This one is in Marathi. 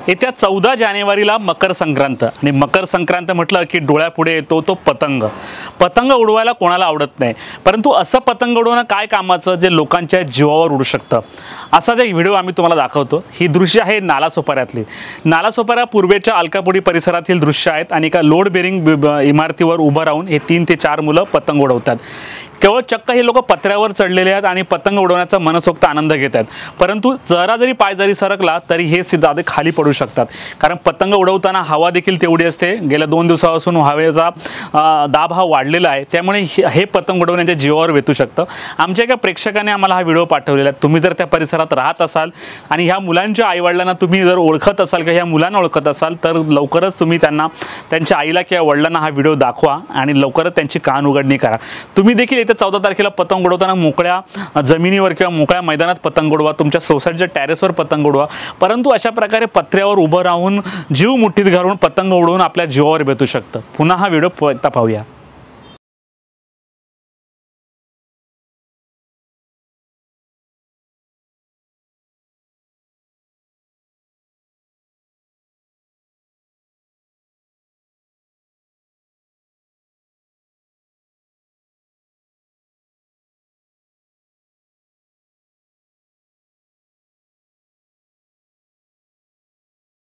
येत्या 14 जानेवारीला मकर संक्रांत आणि मकर संक्रांत म्हटलं की डोळ्यापुढे येतो तो पतंग। पतंग उडवायला कोणाला आवडत नाही, परंतु असं पतंग उडवणं काय कामाचं जे लोकांच्या जीवावर उडू शकतं। असाच एक व्हिडिओ आम्ही तुम्हाला दाखवतो। ही दृश्य आहे नालासोपाऱ्यातली। नालासोपारा पूर्वेच्या अलकापुरी परिसरातील दृश्य आहेत आणि एका लोड बेरिंग इमारतीवर उभं राहून हे 3 ते 4 मुलं पतंग उडवतात। केवळ चक्क हे लोक पत्र्यावर चढलेले आहेत आणि पतंग उडवण्याचा मनसोक्त आनंद घेत आहेत, परंतु जरा जरी पाय जरी सरकला तरी हे सिद्धांत खाली पडू शकतात, कारण पतंग उडवताना हवा देखील तेवढी असते। गेल्या 2 दिवसापासून हवेचा दाब हा वाढलेला आहे, त्यामुळे हे पतंग उडवण्याच्या जीवावर वेतू शकतं। आमच्या एका प्रेक्षकाने आम्हाला हा व्हिडिओ पाठवलेला आहे। तुम्ही जर त्या परिसरात राहत असाल आणि ह्या मुलांच्या आईवडिलांना तुम्ही जर ओळखत असाल किंवा ह्या मुलांना ओळखत असाल तर लवकरच तुम्ही त्यांना त्यांच्या आईला किंवा वडिलांना हा व्हिडिओ दाखवा आणि लवकरच त्यांची कान उघडणी करा। तुम्ही देखील येत्या 14 तारखेला पतंग उडवताना मोकळ्या जमिनीवर किंवा मोकळ्या मैदानात पतंग उडवा, तुमच्या सोसायटीच्या टेरेसवर पतंग उडवा, परंतु अशा प्रकारे पत्र्यावर उभं राहून जीव मुठीत घालून पतंग उडवून आपल्या जीवावर बेतू शकतं। पुन्हा हा व्हिडिओ एकदा पाहूया।